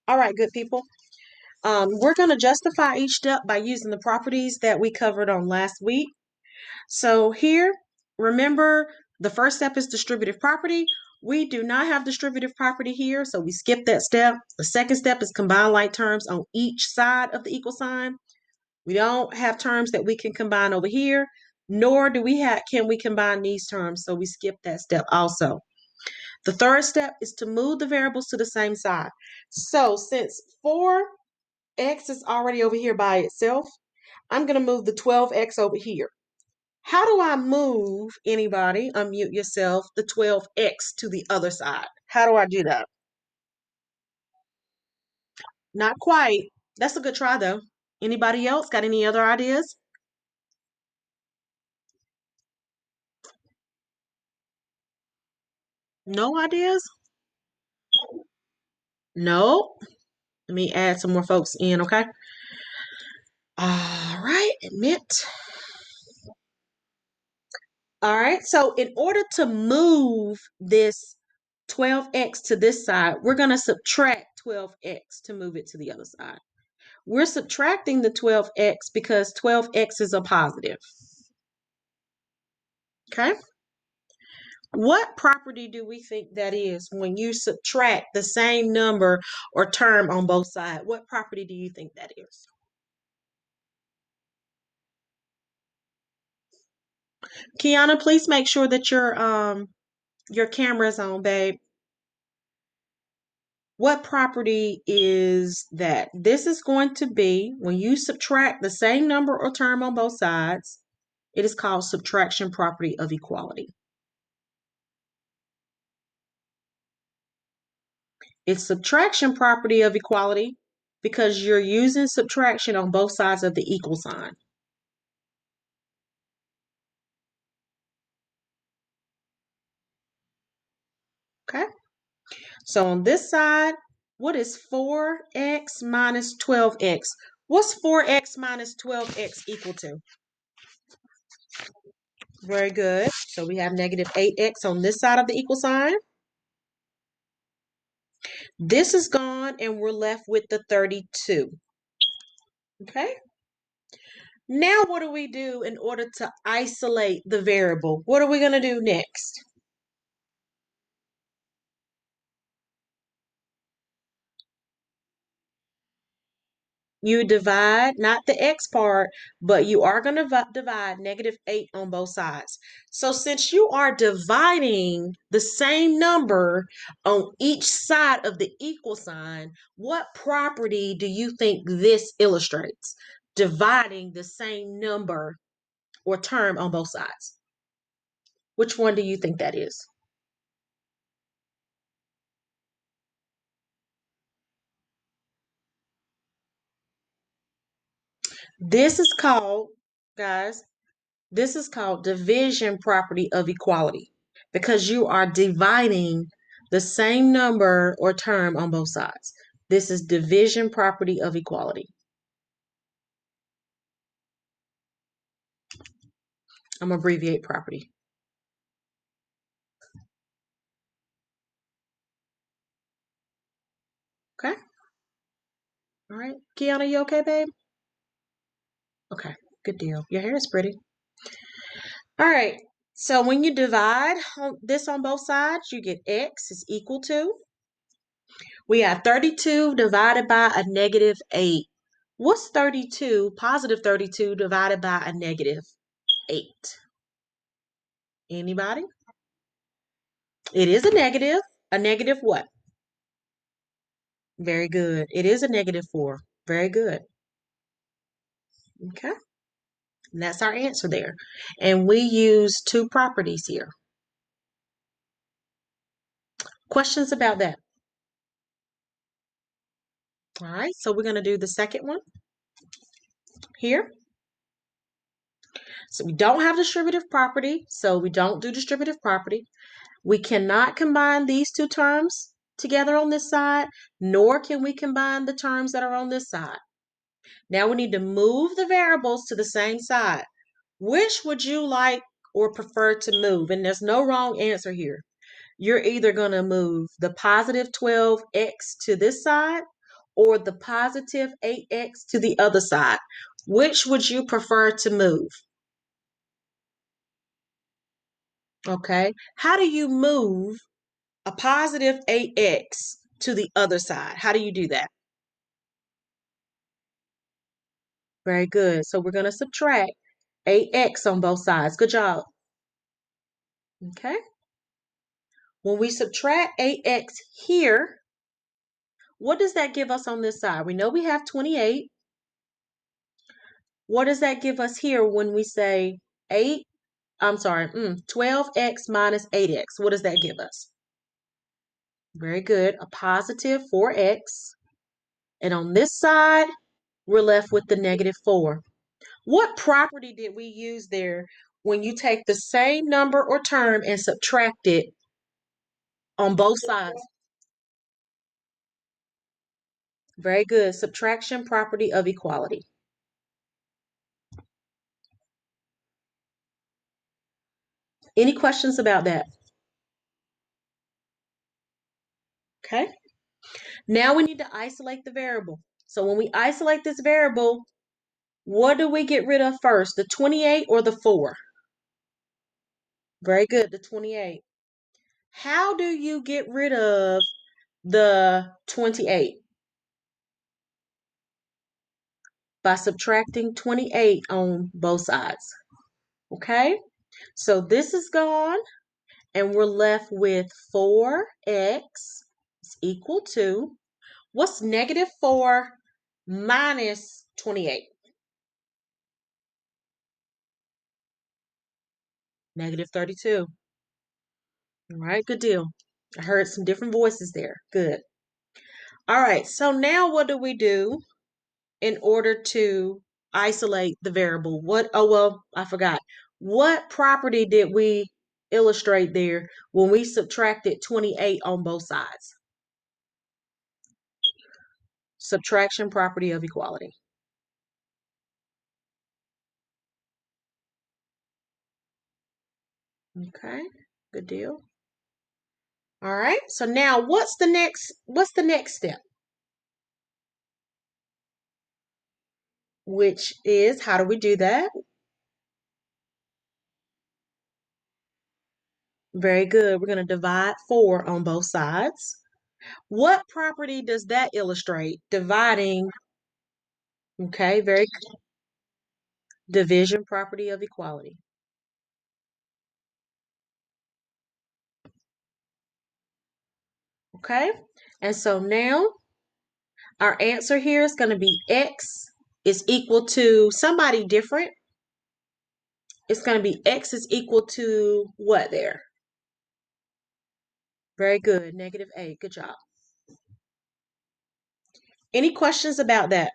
All right, good people. We're going to justify each step by using the properties that we covered on last week. So here, remember the first step is distributive property. We do not have distributive property here, so we skip that step. The second step is combine like terms on each side of the equal sign. We don't have terms that we can combine over here, nor can we combine these terms, so we skip that step also. The third step is to move the variables to the same side. So since 4x is already over here by itself, I'm going to move the 12x over here. How do I move, anybody, unmute yourself, the 12x to the other side? How do I do that? Not quite. That's a good try, though. Anybody else got any other ideas? No ideas? No. Let me add some more folks in, okay? All right, admit. All right, so in order to move this 12x to this side, we're going to subtract 12x to move it to the other side. We're subtracting the 12x because 12x is a positive. Okay? What property do we think that is when you subtract the same number or term on both sides? What property do you think that is? Kiana, please make sure that your camera's on, babe. What property is that? This is going to be when you subtract the same number or term on both sides, it is called subtraction property of equality. It's subtraction property of equality because you're using subtraction on both sides of the equal sign. Okay? So on this side, what is 4x minus 12x? What's 4x minus 12x equal to? Very good. So we have negative 8x on this side of the equal sign. This is gone and we're left with the 32. Okay? Now what do we do in order to isolate the variable? What are we going to do next? You divide, not the x part, but you are going to divide negative 8 on both sides. So since you are dividing the same number on each side of the equal sign, what property do you think this illustrates? Dividing the same number or term on both sides. Which one do you think that is? This is called, guys, this is called division property of equality because you are dividing the same number or term on both sides. This is division property of equality. I'm going to abbreviate property. Okay? All right. Kiana, you okay, babe? Okay. Good deal. Your hair is pretty. All right. So when you divide this on both sides, you get x is equal to. We have 32 divided by a negative 8. What's 32, positive 32 divided by a negative 8? Anybody? It is a negative. A negative what? Very good. It is a negative 4. Very good. Okay. And that's our answer there. And we use two properties here. Questions about that? All right. So we're going to do the second one here. So we don't have distributive property. So we don't do distributive property. We cannot combine these two terms together on this side, nor can we combine the terms that are on this side. Now we need to move the variables to the same side. Which would you like or prefer to move? And there's no wrong answer here. You're either going to move the positive 12x to this side, or the positive 8x to the other side? Which would you prefer to move? Okay. How do you move a positive 8x to the other side? How do you do that? Very good. So we're going to subtract 8x on both sides. Good job. Okay. When we subtract 8x here, what does that give us on this side? We know we have 28. What does that give us here when we say 12x minus 8x? What does that give us? Very good. A positive 4x. And on this side, we're left with the negative 4. What property did we use there when you take the same number or term and subtract it on both sides? Very good. Subtraction property of equality. Any questions about that? Okay. Now we need to isolate the variable. So when we isolate this variable, what do we get rid of first? The 28 or the 4? Very good, the 28. How do you get rid of the 28? By subtracting 28 on both sides. Okay? So this is gone, and we're left with 4x is equal to, what's negative 4 minus 28? Negative 32. All right, good deal. I heard some different voices there. Good. All right, so now what do we do in order to isolate the variable? I forgot. What property did we illustrate there when we subtracted 28 on both sides? Subtraction property of equality. Okay, good deal. All right, so now what's the next step? Which is, how do we do that? Very good. We're going to divide 4 on both sides. What property does that illustrate? Dividing. Okay, very good. Division property of equality. Okay, and so now our answer here is going to be x is equal to somebody different. It's going to be x is equal to what there? Very good. Negative 8. Good job. Any questions about that?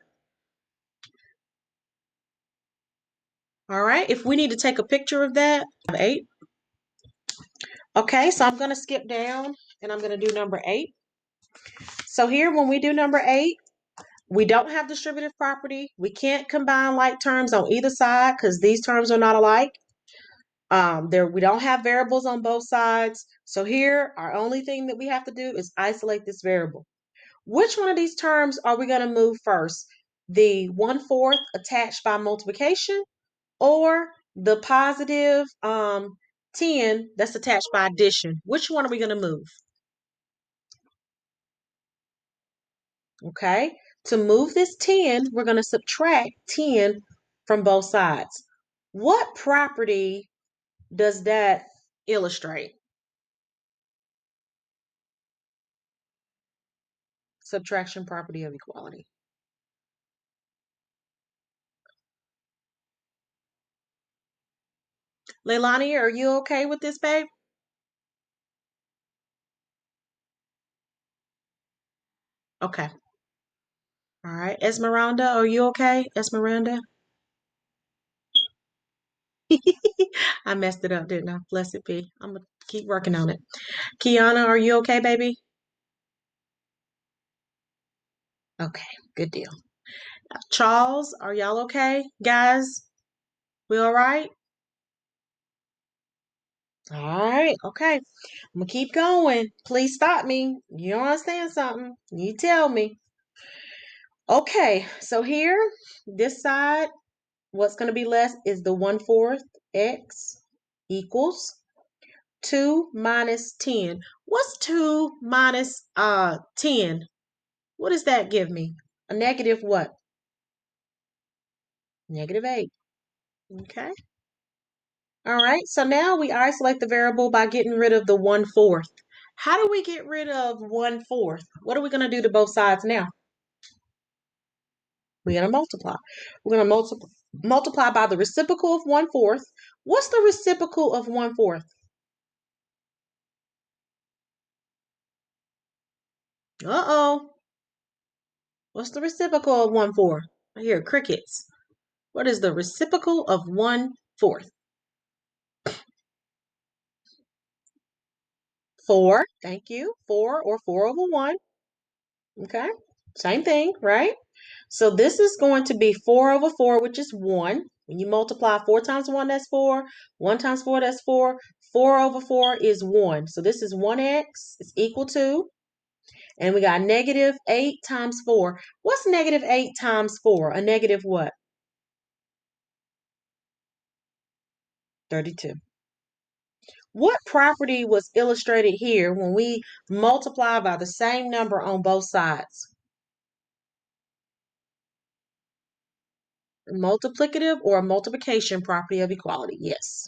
All right. If we need to take a picture of that, 8. Okay, so I'm going to skip down and I'm going to do number 8. So here, when we do number 8, we don't have distributive property. We can't combine like terms on either side because these terms are not alike. We don't have variables on both sides. So here, our only thing that we have to do is isolate this variable. Which one of these terms are we going to move first? The 1/4 attached by multiplication, or the positive 10 that's attached by addition? Which one are we going to move? Okay. To move this 10, we're going to subtract 10 from both sides. What property does that illustrate? Subtraction property of equality. Leilani, are you okay with this, babe? Okay. All right. Esmeralda, are you okay? Esmeralda? I messed it up, didn't I? Blessed be. I'm going to keep working on it. Kiana, are you okay, baby? Okay. Good deal. Charles, are y'all okay? Guys, we all right? All right. Okay. I'm going to keep going. Please stop me. You don't understand something. You tell me. Okay, so here, this side, what's going to be less is the 1/4 x equals 2 minus 10. What's 2 minus 10? What does that give me? A negative what? Negative 8. Okay. All right. So now we isolate the variable by getting rid of the 1/4. How do we get rid of 1/4? What are we going to do to both sides now? We're going to multiply. We're going to multiply by the reciprocal of 1/4. What's the reciprocal of 1/4? Uh-oh. What's the reciprocal of 1/4? I hear crickets. What is the reciprocal of 1/4? 4. Thank you. 4 or 4 over 1. Okay. Same thing, right? So this is going to be 4 over 4, which is 1. When you multiply 4 times 1, that's 4. 1 times 4, that's 4. 4 over 4 is 1. So this is 1x is equal to, and we got negative 8 times 4. What's negative 8 times 4? A negative what? 32. What property was illustrated here when we multiply by the same number on both sides? Multiplicative or multiplication property of equality. Yes.